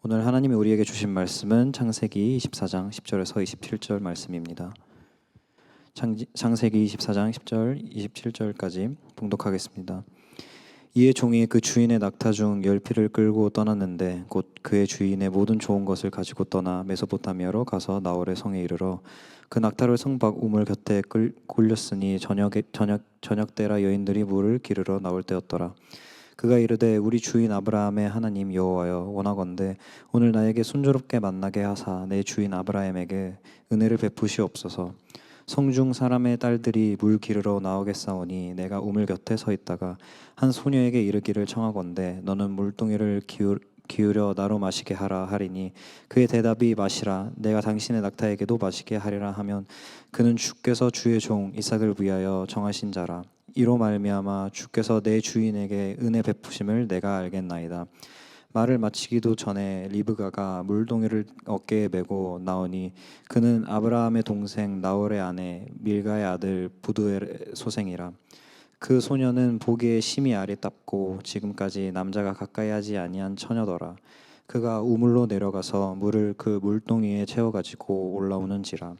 오늘 하나님이 우리에게 주신 말씀은 창세기 24장 10절에서 27절 말씀입니다. 창세기 24장 10절 27절까지 봉독하겠습니다. 이에 종이 그 주인의 낙타 중 10피를 끌고 떠났는데 곧 그의 주인의 모든 좋은 것을 가지고 떠나 메소포타미아로 가서 나홀의 성에 이르러 그 낙타를 성박 우물 곁에 굴렸으니 저녁 때라 여인들이 물을 기르러 나올 때였더라. 그가 이르되 우리 주인 아브라함의 하나님 여호와여 원하건대 오늘 나에게 순조롭게 만나게 하사 내 주인 아브라함에게 은혜를 베푸시옵소서. 성중 사람의 딸들이 물 기르러 나오겠사오니 내가 우물 곁에 서 있다가 한 소녀에게 이르기를 청하건대 너는 물동이를 기울여 나로 마시게 하라 하리니 그의 대답이 마시라 내가 당신의 낙타에게도 마시게 하리라 하면 그는 주께서 주의 종 이삭을 위하여 정하신 자라. 이로 말미암아 주께서 내 주인에게 은혜 베푸심을 내가 알겠나이다. 말을 마치기도 전에 리브가가 물동이를 어깨에 메고 나오니 그는 아브라함의 동생 나홀의 아내 밀가의 아들 부두엘의 소생이라. 그 소녀는 보기에 심히 아리답고 지금까지 남자가 가까이 하지 아니한 처녀더라. 그가 우물로 내려가서 물을 그 물동이에 채워 가지고 올라오는지라.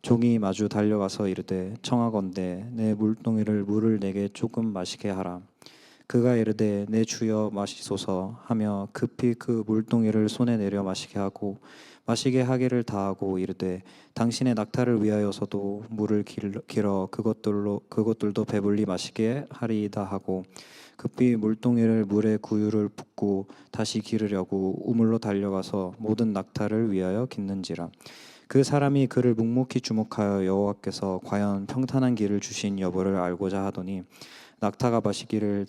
종이 마주 달려가서 이르되 청하건대 내 물동이를 물을 내게 조금 마시게 하라. 그가 이르되 내 주여 마시소서 하며 급히 그 물동이를 손에 내려 마시게 하고 마시게 하기를 다하고 이르되 당신의 낙타를 위하여서도 물을 길어 그것들도 배불리 마시게 하리이다 하고 급히 물동이를 물에 구유를 붓고 다시 기르려고 우물로 달려가서 모든 낙타를 위하여 깃는지라. 그 사람이 그를 묵묵히 주목하여 여호와께서 과연 평탄한 길을 주신 여부를 알고자 하더니 낙타가 마시기를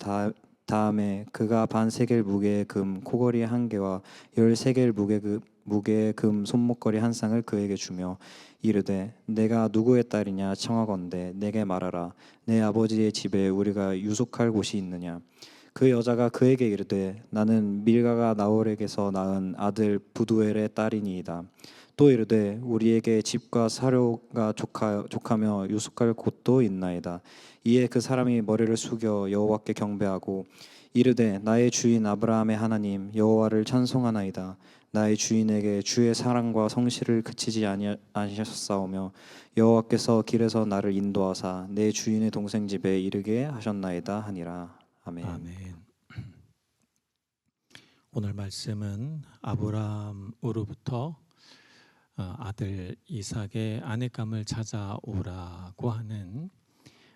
다음에 그가 반 세겔 무게의 금 코걸이 한 개와 13겔 무게의 금 손목걸이 한 쌍을 그에게 주며 이르되 내가 누구의 딸이냐 청하건대 내게 말하라. 내 아버지의 집에 우리가 유숙할 곳이 있느냐. 그 여자가 그에게 이르되 나는 밀가가 나홀에게서 낳은 아들 부두엘의 딸이니이다. 또 이르되 우리에게 집과 사료가 족하며 유숙할 곳도 있나이다. 이에 그 사람이 머리를 숙여 여호와께 경배하고 이르되 나의 주인 아브라함의 하나님 여호와를 찬송하나이다. 나의 주인에게 주의 사랑과 성실을 그치지 아니하셨사오며 여호와께서 길에서 나를 인도하사 내 주인의 동생 집에 이르게 하셨나이다 하니라. 아멘. 아멘. 오늘 말씀은 아브라함으로부터 아들 이삭의 아내감을 찾아오라고 하는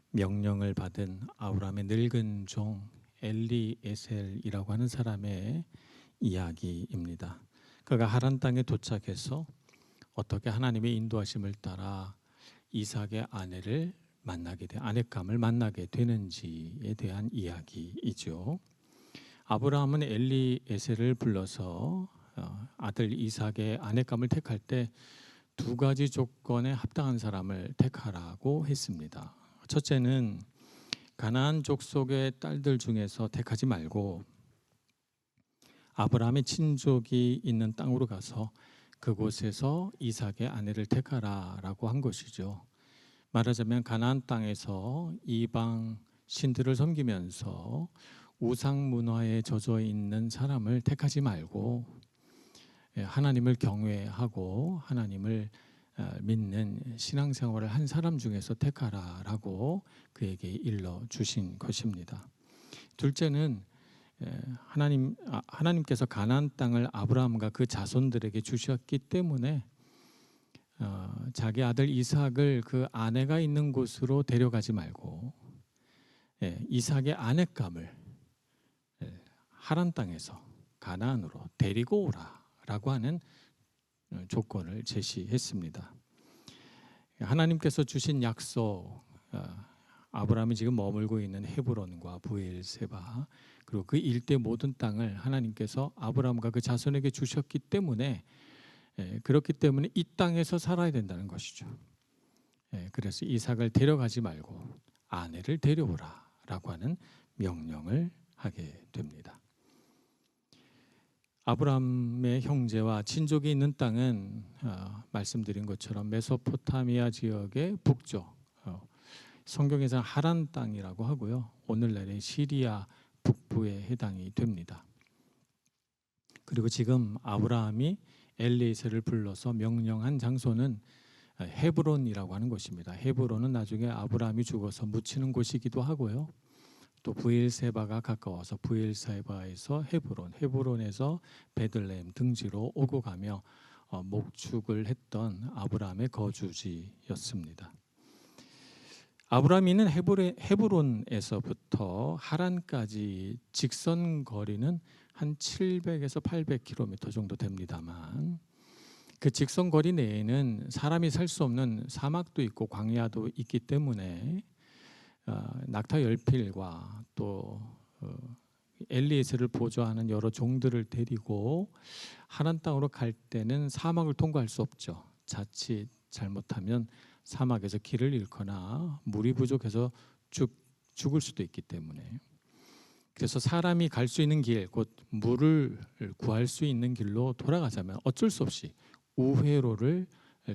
명령을 받은 아브라함의 늙은 종 엘리에셀이라고 하는 사람의 이야기입니다. 그가 하란 땅에 도착해서 어떻게 하나님의 인도하심을 따라 이삭의 아내감을 만나게 되는지에 대한 이야기이죠. 아브라함은 엘리에셀을 불러서 아들 이삭의 아내감을 택할 때 두 가지 조건에 합당한 사람을 택하라고 했습니다. 첫째는 가나안 족속의 딸들 중에서 택하지 말고 아브라함의 친족이 있는 땅으로 가서 그곳에서 이삭의 아내를 택하라라고 한 것이죠. 말하자면 가나안 땅에서 이방 신들을 섬기면서 우상 문화에 젖어 있는 사람을 택하지 말고 하나님을 경외하고 하나님을 믿는 신앙생활을 한 사람 중에서 택하라라고 그에게 일러 주신 것입니다. 둘째는 하나님께서 가나안 땅을 아브라함과 그 자손들에게 주셨기 때문에 자기 아들 이삭을 그 아내가 있는 곳으로 데려가지 말고 이삭의 아내감을 하란 땅에서 가나안으로 데리고 오라라고 하는 조건을 제시했습니다. 하나님께서 주신 약속, 아브라함이 지금 머물고 있는 헤브론과 브엘세바 그리고 그 일대 모든 땅을 하나님께서 아브라함과 그 자손에게 주셨기 때문에 그렇기 때문에 이 땅에서 살아야 된다는 것이죠. 그래서 이삭을 데려가지 말고 아내를 데려오라라고 하는 명령을 하게 됩니다. 아브라함의 형제와 친족이 있는 땅은 말씀드린 것처럼 메소포타미아 지역의 북쪽, 성경에서는 하란 땅이라고 하고요. 오늘날의 시리아 북부에 해당이 됩니다. 그리고 지금 아브라함이 엘리에셀을 불러서 명령한 장소는 헤브론이라고 하는 곳입니다. 헤브론은 나중에 아브라함이 죽어서 묻히는 곳이기도 하고요. 또 브엘세바가 가까워서 브엘세바에서 헤브론, 헤브론에서 베들레헴 등지로 오고 가며 목축을 했던 아브라함의 거주지였습니다. 아브라함이는 헤브론에서부터 하란까지 직선 거리는 한 700에서 800km 정도 됩니다만 그 직선 거리 내에는 사람이 살 수 없는 사막도 있고 광야도 있기 때문에 낙타 열필과 또 엘리에셀을 보조하는 여러 종들을 데리고 하란 땅으로 갈 때는 사막을 통과할 수 없죠. 자칫 잘못하면 사막에서 길을 잃거나 물이 부족해서 죽을 수도 있기 때문에 그래서 사람이 갈 수 있는 길, 곧 물을 구할 수 있는 길로 돌아가자면 어쩔 수 없이 우회로를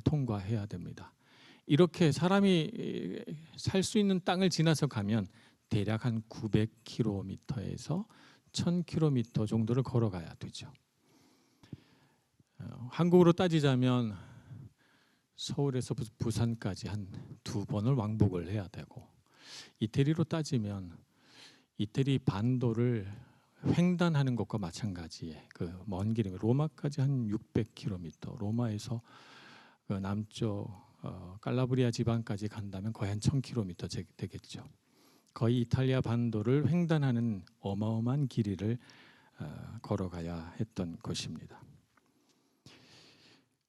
통과해야 됩니다. 이렇게 사람이 살 수 있는 땅을 지나서 가면 대략 한 900km에서 1000km 정도를 걸어가야 되죠. 한국으로 따지자면 서울에서 부산까지 한 2번을 왕복을 해야 되고 이태리로 따지면 이태리 반도를 횡단하는 것과 마찬가지의 그 먼 길입니다. 로마까지 한 600km, 로마에서 그 남쪽 칼라브리아 지방까지 간다면 거의 한 1000km 되겠죠. 거의 이탈리아 반도를 횡단하는 어마어마한 길이를 걸어가야 했던 것입니다.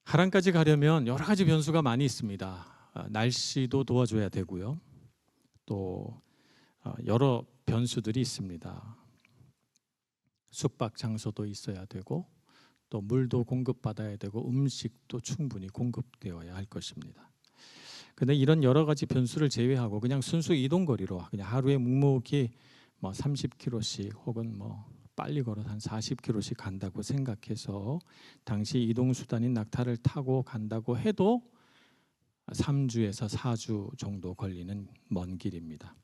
하란까지 가려면 여러 가지 변수가 많이 있습니다. 날씨도 도와줘야 되고요. 또 여러 변수들이 있습니다. 숙박 장소도 있어야 되고 또 물도 공급받아야 되고 음식도 충분히 공급되어야 할 것입니다. 그런데 이런 여러 가지 변수를 제외하고 그냥 순수 이동 거리로 그냥 하루에 묵묵히 30km씩 혹은 빨리 걸어서 한 40km씩 간다고 생각해서 당시 이동 수단인 낙타를 타고 간다고 해도 3주에서 4주 정도 걸리는 먼 길입니다.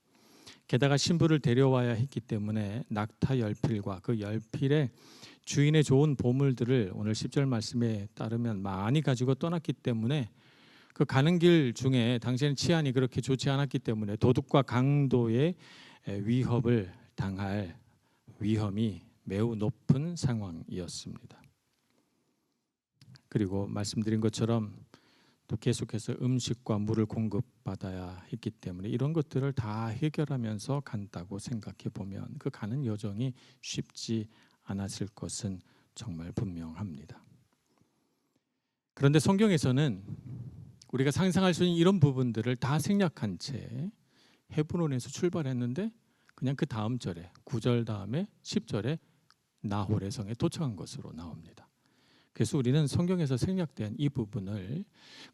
게다가 신부를 데려와야 했기 때문에 낙타 열필과 그 열필에 주인의 좋은 보물들을 오늘 10절 말씀에 따르면 많이 가지고 떠났기 때문에 그 가는 길 중에 당시에는 치안이 그렇게 좋지 않았기 때문에 도둑과 강도의 위협을 당할 위험이 매우 높은 상황이었습니다. 그리고 말씀드린 것처럼 또 계속해서 음식과 물을 공급받아야 했기 때문에 이런 것들을 다 해결하면서 간다고 생각해 보면 그 가는 여정이 쉽지 않았을 것은 정말 분명합니다. 그런데 성경에서는 우리가 상상할 수 있는 이런 부분들을 다 생략한 채 헤브론에서 출발했는데 그냥 그 다음 절에 9절 다음에 10절에 나홀의 성에 도착한 것으로 나옵니다. 그래서 우리는 성경에서 생략된 이 부분을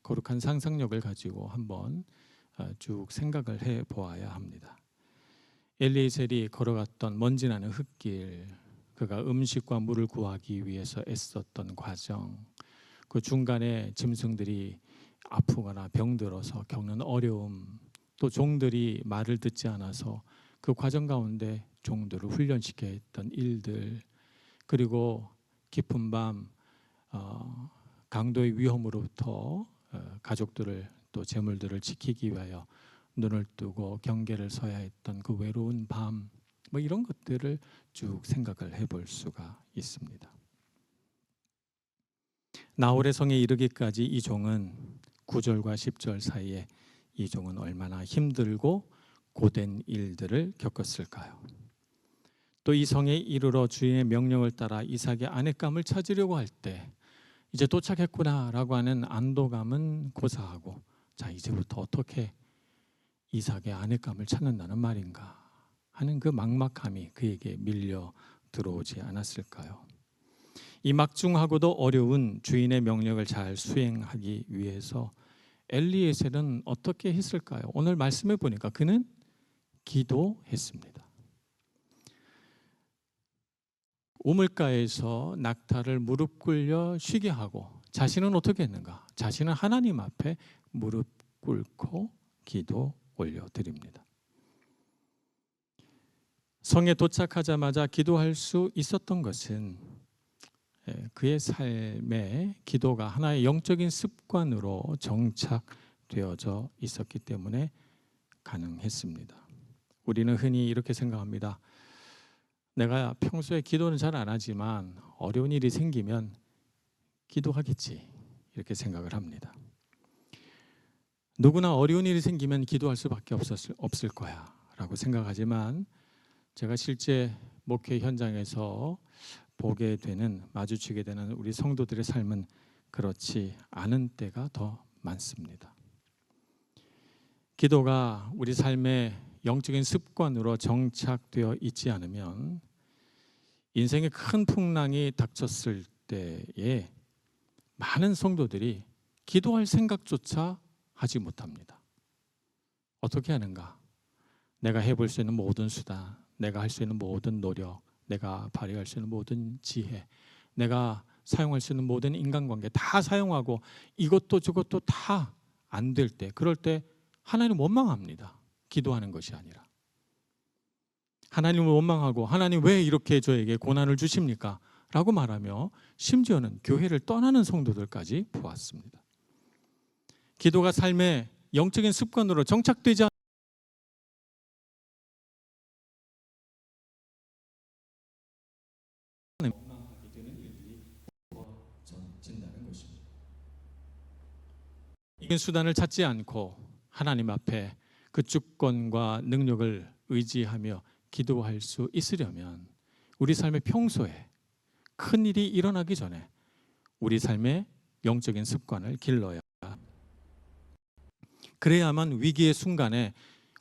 거룩한 상상력을 가지고 한번 쭉 생각을 해보아야 합니다. 엘리에셀이 걸어갔던 먼지나는 흙길, 그가 음식과 물을 구하기 위해서 애썼던 과정, 그 중간에 짐승들이 아프거나 병들어서 겪는 어려움, 또 종들이 말을 듣지 않아서 그 과정 가운데 종들을 훈련시켜야 했던 일들, 그리고 깊은 밤 강도의 위험으로부터 가족들을 또 재물들을 지키기 위하여 눈을 뜨고 경계를 서야 했던 그 외로운 밤, 이런 것들을 쭉 생각을 해볼 수가 있습니다. 나홀의 성에 이르기까지 이 종은 9절과 10절 사이에 이 종은 얼마나 힘들고 고된 일들을 겪었을까요? 또 이 성에 이르러 주인의 명령을 따라 이삭의 아내감을 찾으려고 할 때 이제 도착했구나라고 하는 안도감은 고사하고 자 이제부터 어떻게 이삭의 아내감을 찾는다는 말인가 하는 그 막막함이 그에게 밀려 들어오지 않았을까요? 이 막중하고도 어려운 주인의 명령을 잘 수행하기 위해서 엘리에셀은 어떻게 했을까요? 오늘 말씀해 보니까 그는 기도했습니다. 우물가에서 낙타를 무릎 꿇려 쉬게 하고 자신은 어떻게 했는가? 자신은 하나님 앞에 무릎 꿇고 기도 올려드립니다. 성에 도착하자마자 기도할 수 있었던 것은 그의 삶에 기도가 하나의 영적인 습관으로 정착되어져 있었기 때문에 가능했습니다. 우리는 흔히 이렇게 생각합니다. 내가 평소에 기도는 잘 안 하지만 어려운 일이 생기면 기도하겠지, 이렇게 생각을 합니다. 누구나 어려운 일이 생기면 기도할 수밖에 없을 거야 라고 생각하지만, 제가 실제 목회 현장에서 보게 되는, 마주치게 되는 우리 성도들의 삶은 그렇지 않은 때가 더 많습니다. 기도가 우리 삶의 영적인 습관으로 정착되어 있지 않으면 인생의 큰 풍랑이 닥쳤을 때에 많은 성도들이 기도할 생각조차 하지 못합니다. 어떻게 하는가? 내가 해볼 수 있는 모든 수단, 내가 할 수 있는 모든 노력, 내가 발휘할 수 있는 모든 지혜, 내가 사용할 수 있는 모든 인간관계 다 사용하고 이것도 저것도 다 안 될 때, 그럴 때 하나님 원망합니다. 기도하는 것이 아니라. 하나님을 원망하고 하나님 왜 이렇게 저에게 고난을 주십니까? 라고 말하며 심지어는 교회를 떠나는 성도들까지 보았습니다. 기도가 삶의 영적인 습관으로 정착되지 않는다는 것입니다. 이긴 수단을 찾지 않고 하나님 앞에 그 주권과 능력을 의지하며 기도할 수 있으려면 우리 삶의 평소에 큰 일이 일어나기 전에 우리 삶의 영적인 습관을 길러야, 그래야만 위기의 순간에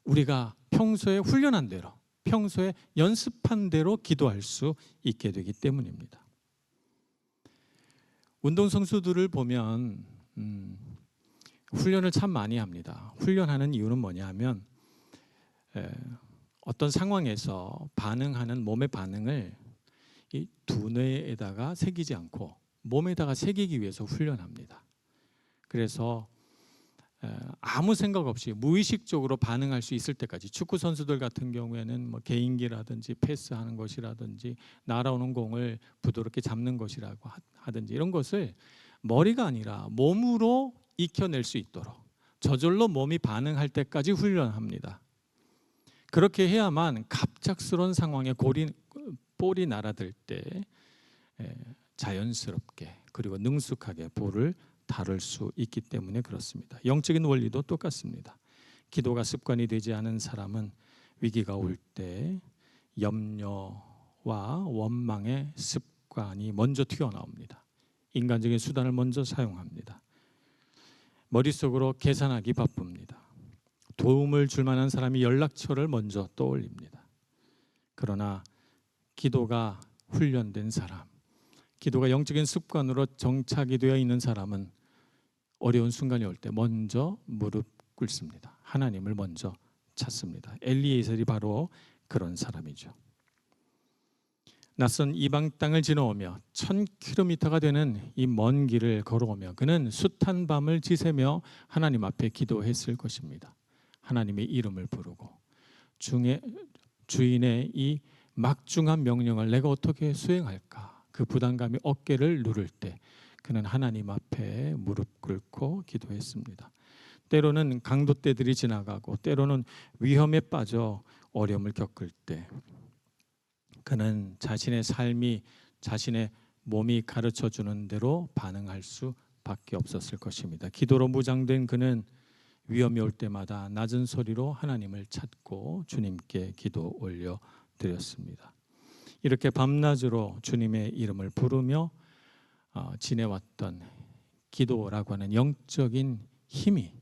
우리가 평소에 훈련한 대로, 평소에 연습한 대로 기도할 수 있게 되기 때문입니다. 운동선수들을 보면 훈련을 참 많이 합니다. 훈련하는 이유는 뭐냐면 어떤 상황에서 반응하는 몸의 반응을 이 두뇌에다가 새기지 않고 몸에다가 새기기 위해서 훈련합니다. 그래서 아무 생각 없이 무의식적으로 반응할 수 있을 때까지, 축구 선수들 같은 경우에는 뭐 개인기라든지 패스하는 것이라든지 날아오는 공을 부드럽게 잡는 것이라고 하든지 이런 것을 머리가 아니라 몸으로 익혀낼 수 있도록 저절로 몸이 반응할 때까지 훈련합니다. 그렇게 해야만 갑작스러운 상황에 볼이 날아들 때 자연스럽게 그리고 능숙하게 볼을 다룰 수 있기 때문에 그렇습니다. 영적인 원리도 똑같습니다. 기도가 습관이 되지 않은 사람은 위기가 올 때 염려와 원망의 습관이 먼저 튀어나옵니다. 인간적인 수단을 먼저 사용합니다. 머릿속으로 계산하기 바쁩니다. 도움을 줄 만한 사람이 연락처를 먼저 떠올립니다. 그러나 기도가 훈련된 사람, 기도가 영적인 습관으로 정착이 되어 있는 사람은 어려운 순간이 올 때 먼저 무릎 꿇습니다. 하나님을 먼저 찾습니다. 엘리에셀이 바로 그런 사람이죠. 낯선 이방 땅을 지나오며 1000km가 되는 이 먼 길을 걸어오며 그는 숱한 밤을 지새며 하나님 앞에 기도했을 것입니다. 하나님의 이름을 부르고 주인의 이 막중한 명령을 내가 어떻게 수행할까, 그 부담감이 어깨를 누를 때 그는 하나님 앞에 무릎 꿇고 기도했습니다. 때로는 강도 때들이 지나가고 때로는 위험에 빠져 어려움을 겪을 때 그는 자신의 삶이, 자신의 몸이 가르쳐주는 대로 반응할 수밖에 없었을 것입니다. 기도로 무장된 그는 위험이 올 때마다 낮은 소리로 하나님을 찾고 주님께 기도 올려드렸습니다. 이렇게 밤낮으로 주님의 이름을 부르며 지내왔던 기도라고 하는 영적인 힘이,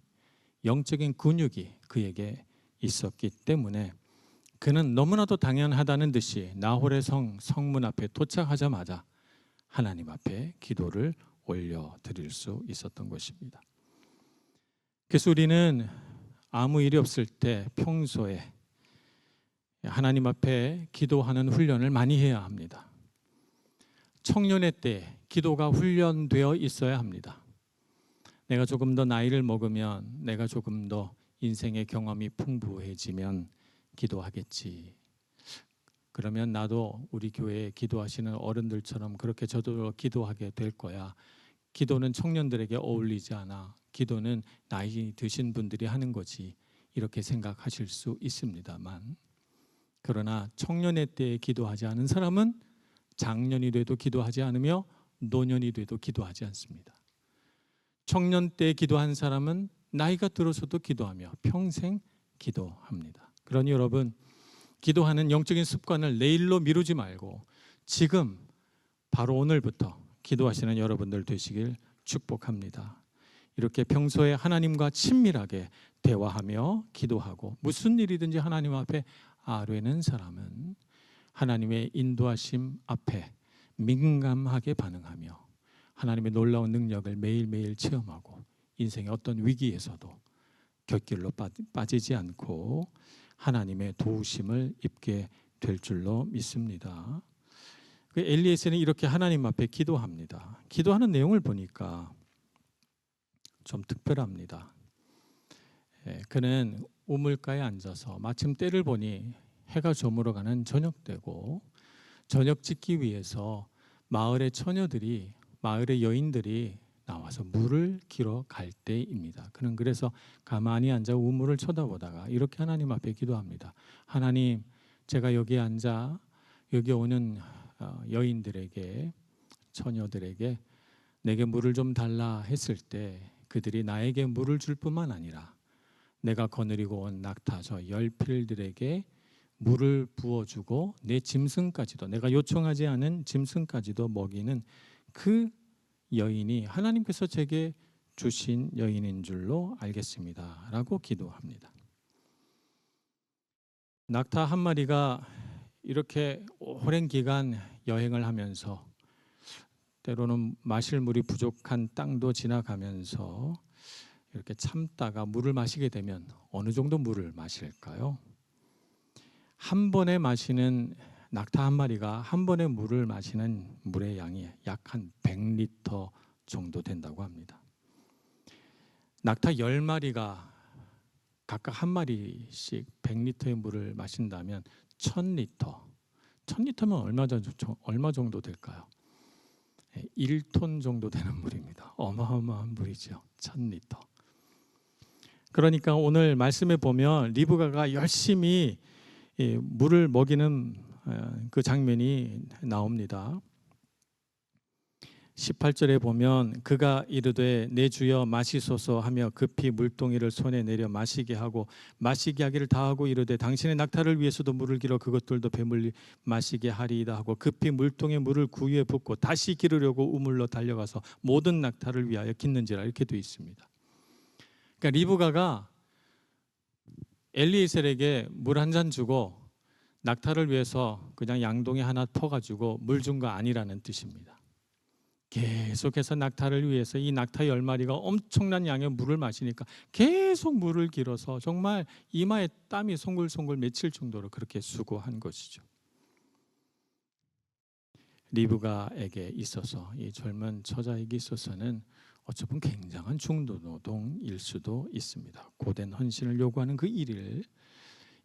영적인 근육이 그에게 있었기 때문에 그는 너무나도 당연하다는 듯이 나홀의 성문 앞에 도착하자마자 하나님 앞에 기도를 올려드릴 수 있었던 것입니다. 그래서 우리는 아무 일이 없을 때 평소에 하나님 앞에 기도하는 훈련을 많이 해야 합니다. 청년의 때 기도가 훈련되어 있어야 합니다. 내가 조금 더 나이를 먹으면, 내가 조금 더 인생의 경험이 풍부해지면 기도하겠지. 그러면 나도 우리 교회에 기도하시는 어른들처럼 그렇게 저도 기도하게 될 거야. 기도는 청년들에게 어울리지 않아. 기도는 나이 드신 분들이 하는 거지. 이렇게 생각하실 수 있습니다만, 그러나 청년의 때에 기도하지 않은 사람은 장년이 돼도 기도하지 않으며 노년이 돼도 기도하지 않습니다. 청년 때 기도한 사람은 나이가 들어서도 기도하며 평생 기도합니다. 그러니 여러분, 기도하는 영적인 습관을 내일로 미루지 말고 지금 바로 오늘부터 기도하시는 여러분들 되시길 축복합니다. 이렇게 평소에 하나님과 친밀하게 대화하며 기도하고 무슨 일이든지 하나님 앞에 아뢰는 사람은 하나님의 인도하심 앞에 민감하게 반응하며 하나님의 놀라운 능력을 매일매일 체험하고 인생의 어떤 위기에서도 곁길로 빠지지 않고 하나님의 도우심을 입게 될 줄로 믿습니다. 엘리에셀은 이렇게 하나님 앞에 기도합니다. 기도하는 내용을 보니까 좀 특별합니다. 그는 우물가에 앉아서 마침 때를 보니 해가 저물어가는 저녁 때고, 저녁 짓기 위해서 마을의 처녀들이, 마을의 여인들이 나와서 물을 길어 갈 때입니다. 그는 그래서 가만히 앉아 우물을 쳐다보다가 이렇게 하나님 앞에 기도합니다. 하나님, 제가 여기 앉아 여기 오는 여인들에게, 처녀들에게 내게 물을 좀 달라 했을 때 그들이 나에게 물을 줄 뿐만 아니라 내가 거느리고 온 낙타 저 열필들에게 물을 부어주고 내 짐승까지도, 내가 요청하지 않은 짐승까지도 먹이는 그 여인이 하나님께서 제게 주신 여인인 줄로 알겠습니다 라고 기도합니다. 낙타 한 마리가 이렇게 오랜 기간 여행을 하면서 때로는 마실 물이 부족한 땅도 지나가면서 이렇게 참다가 물을 마시게 되면 어느 정도 물을 마실까요? 한 번에 마시는 낙타 한 마리가 한 번에 물을 마시는 물의 양이 약 한 100리터 정도 된다고 합니다. 낙타 10마리가 각각 한 마리씩 100리터의 물을 마신다면 1000리터. 1000리터면 얼마 정도 될까요? 1톤 정도 되는 물입니다. 어마어마한 물이죠. 1000리터. 그러니까 오늘 말씀에 보면 리브가가 열심히 물을 먹이는 그 장면이 나옵니다. 18절에 보면 그가 이르되 내 주여 마시소서 하며 급히 물동이를 손에 내려 마시게 하고 마시게 하기를 다하고 이르되 당신의 낙타를 위해서도 물을 길어 그것들도 배물 마시게 하리이다 하고 급히 물동에 물을 구유에 붓고 다시 기르려고 우물로 달려가서 모든 낙타를 위하여 깃는지라 이렇게 되어 있습니다. 그러니까 리브가가 엘리에셀에게 물 한 잔 주고 낙타를 위해서 그냥 양동이 하나 퍼가지고 물 준 거 아니라는 뜻입니다. 계속해서 낙타를 위해서 이 낙타 10마리가 엄청난 양의 물을 마시니까 계속 물을 길어서 정말 이마에 땀이 송글송글 맺힐 정도로 그렇게 수고한 것이죠. 리브가에게 있어서, 이 젊은 처자에게 있어서는 어쩌면 굉장한 중노동일 수도 있습니다. 고된 헌신을 요구하는 그 일을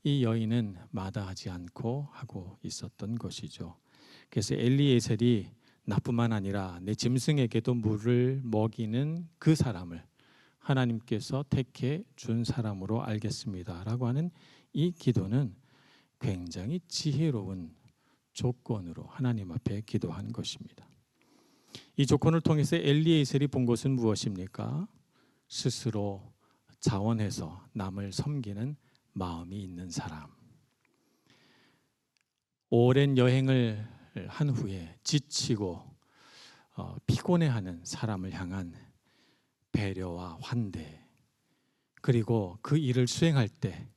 이 여인은 마다하지 않고 하고 있었던 것이죠. 그래서 엘리에셀이 나뿐만 아니라 내 짐승에게도 물을 먹이는 그 사람을 하나님께서 택해 준 사람으로 알겠습니다라고 하는 이 기도는 굉장히 지혜로운 조건으로 하나님 앞에 기도한 것입니다. 이 조건을 통해서 엘리에셀이 본 것은 무엇입니까? 스스로 자원해서 남을 섬기는 마음이 있는 사람. 오랜 여행을 한 후에 지치고 피곤해하는 사람을 향한 배려와 환대, 그리고 그 일을 수행할 때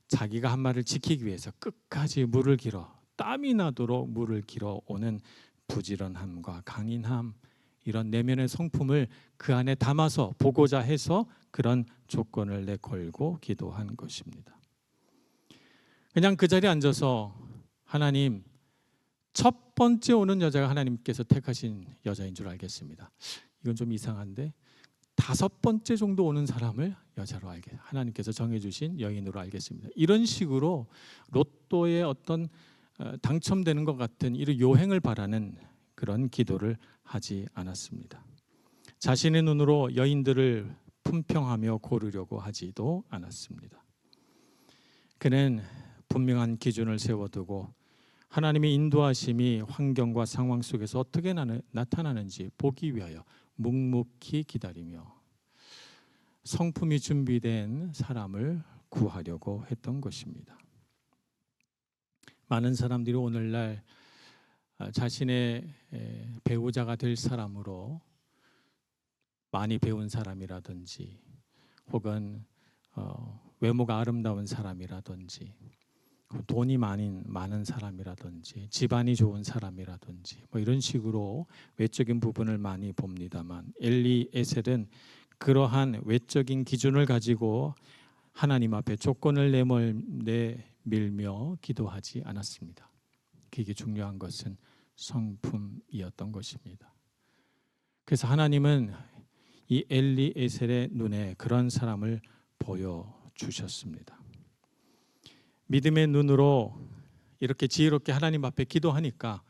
자기가 한 말을 지키기 위해서 끝까지 물을 길어 땀이 나도록 물을 길어 오는 부지런함과 강인함, 이런 내면의 성품을 그 안에 담아서 보고자 해서 그런 조건을 내걸고 기도한 것입니다. 그냥 그 자리에 앉아서 하나님, 첫 번째 오는 여자가 하나님께서 택하신 여자인 줄 알겠습니다. 이건 좀 이상한데 5번째 정도 오는 사람을 여자로 하나님께서 정해주신 여인으로 알겠습니다. 이런 식으로 로또의 어떤 당첨되는 것 같은 이런 요행을 바라는 그런 기도를 하지 않았습니다. 자신의 눈으로 여인들을 품평하며 고르려고 하지도 않았습니다. 그는 분명한 기준을 세워두고 하나님의 인도하심이 환경과 상황 속에서 어떻게 나타나는지 보기 위하여 묵묵히 기다리며 성품이 준비된 사람을 구하려고 했던 것입니다. 많은 사람들이 오늘날 자신의 배우자가 될 사람으로 많이 배운 사람이라든지 혹은 외모가 아름다운 사람이라든지 돈이 많은 사람이라든지 집안이 좋은 사람이라든지 뭐 이런 식으로 외적인 부분을 많이 봅니다만 엘리에셀은 그러한 외적인 기준을 가지고 하나님 앞에 조건을 내밀며 기도하지 않았습니다. 그게 중요한 것은 성품이었던 것입니다. 그래서 하나님은 이 엘리에셀의 눈에 그런 사람을 보여주셨습니다. 믿음의 눈으로 이렇게 지혜롭게 하나님 앞에 기도하니까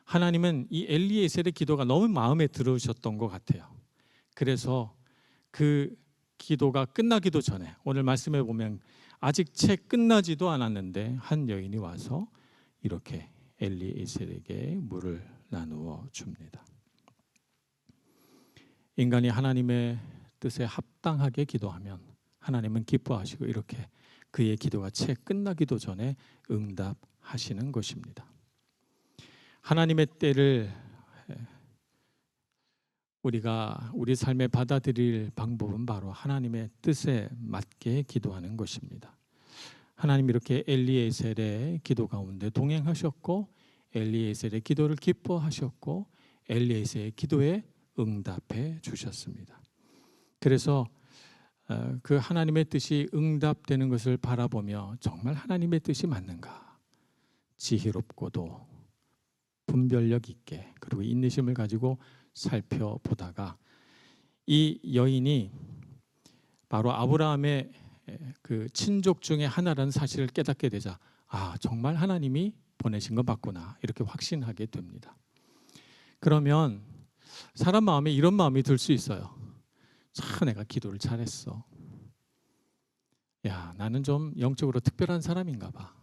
하나님은 이 엘리에셀의 기도가 너무 마음에 들으셨던 것 같아요. 그래서 그 기도가 끝나기도 전에 오늘 말씀해 보면 아직 채 끝나지도 않았는데 한 여인이 와서 이렇게 엘리에셀에게 물을 나누어 줍니다. 인간이 하나님의 뜻에 합당하게 기도하면 하나님은 기뻐하시고 이렇게 그의 기도가 채 끝나기도 전에 응답하시는 것입니다. 하나님의 때를 우리가 우리 삶에 받아들일 방법은 바로 하나님의 뜻에 맞게 기도하는 것입니다. 하나님 이렇게 엘리에셀의 기도 가운데 동행하셨고 엘리에셀의 기도를 기뻐하셨고 엘리에셀의 기도에 응답해 주셨습니다. 그래서 그 하나님의 뜻이 응답되는 것을 바라보며 정말 하나님의 뜻이 맞는가? 지혜롭고도 분별력 있게 그리고 인내심을 가지고 살펴보다가 이 여인이 바로 아브라함의 그 친족 중에 하나라는 사실을 깨닫게 되자 정말 하나님이 보내신 것 맞구나 이렇게 확신하게 됩니다. 그러면 사람 마음에 이런 마음이 들 수 있어요. 내가 기도를 잘했어. 나는 좀 영적으로 특별한 사람인가 봐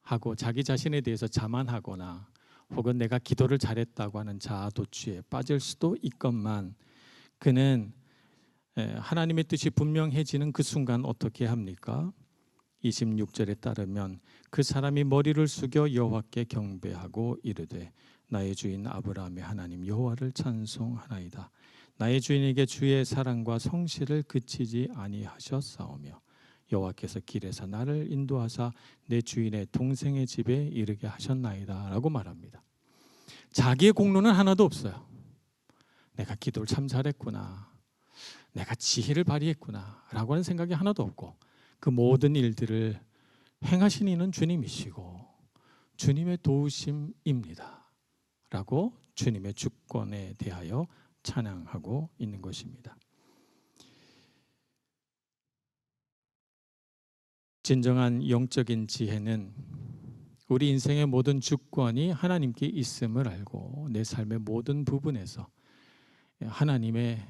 하고 자기 자신에 대해서 자만하거나 혹은 내가 기도를 잘했다고 하는 자아도취에 빠질 수도 있건만 그는 하나님의 뜻이 분명해지는 그 순간 어떻게 합니까? 26절에 따르면 그 사람이 머리를 숙여 여호와께 경배하고 이르되 나의 주인 아브라함의 하나님 여호와를 찬송하나이다. 나의 주인에게 주의 사랑과 성실을 그치지 아니하셨사오며 여호와께서 길에서 나를 인도하사 내 주인의 동생의 집에 이르게 하셨나이다 라고 말합니다. 자기의 공로는 하나도 없어요. 내가 기도를 참 잘했구나, 내가 지혜를 발휘했구나 라고 하는 생각이 하나도 없고 그 모든 일들을 행하신 이는 주님이시고 주님의 도우심입니다 라고 주님의 주권에 대하여 찬양하고 있는 것입니다. 진정한 영적인 지혜는 우리 인생의 모든 주권이 하나님께 있음을 알고 내 삶의 모든 부분에서 하나님의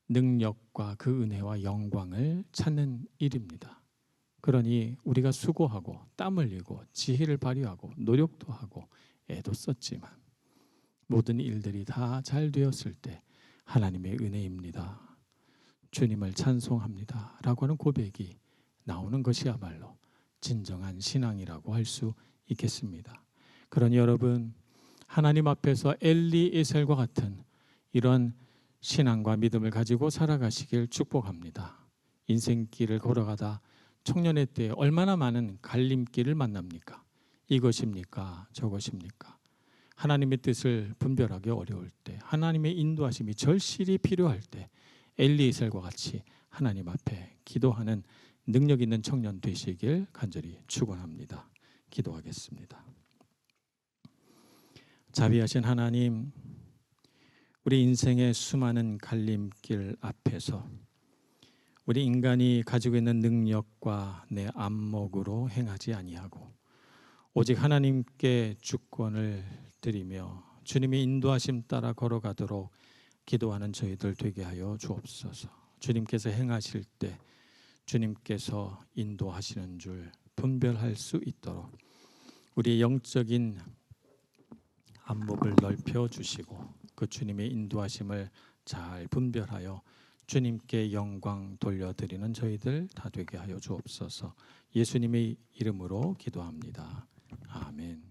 능력과 그 은혜와 영광을 찾는 일입니다. 그러니 우리가 수고하고 땀 흘리고 지혜를 발휘하고 노력도 하고 애도 썼지만 모든 일들이 다 잘 되었을 때 하나님의 은혜입니다. 주님을 찬송합니다 라고 하는 고백이 나오는 것이야말로 진정한 신앙이라고 할 수 있겠습니다. 그러니 여러분 하나님 앞에서 엘리에셀과 같은 이런 신앙과 믿음을 가지고 살아가시길 축복합니다. 인생길을 걸어가다 청년의 때에 얼마나 많은 갈림길을 만납니까? 이것입니까? 저것입니까? 하나님의 뜻을 분별하기 어려울 때, 하나님의 인도하심이 절실히 필요할 때 엘리에셀과 같이 하나님 앞에 기도하는 능력 있는 청년 되시길 간절히 축원합니다. 기도하겠습니다. 자비하신 하나님, 우리 인생의 수많은 갈림길 앞에서 우리 인간이 가지고 있는 능력과 내 안목으로 행하지 아니하고 오직 하나님께 주권을 드리며 주님의 인도하심 따라 걸어가도록 기도하는 저희들 되게 하여 주옵소서. 주님께서 행하실 때 주님께서 인도하시는 줄 분별할 수 있도록 우리의 영적인 안목을 넓혀 주시고 그 주님의 인도하심을 잘 분별하여 주님께 영광 돌려드리는 저희들 다 되게 하여 주옵소서. 예수님의 이름으로 기도합니다. 아멘.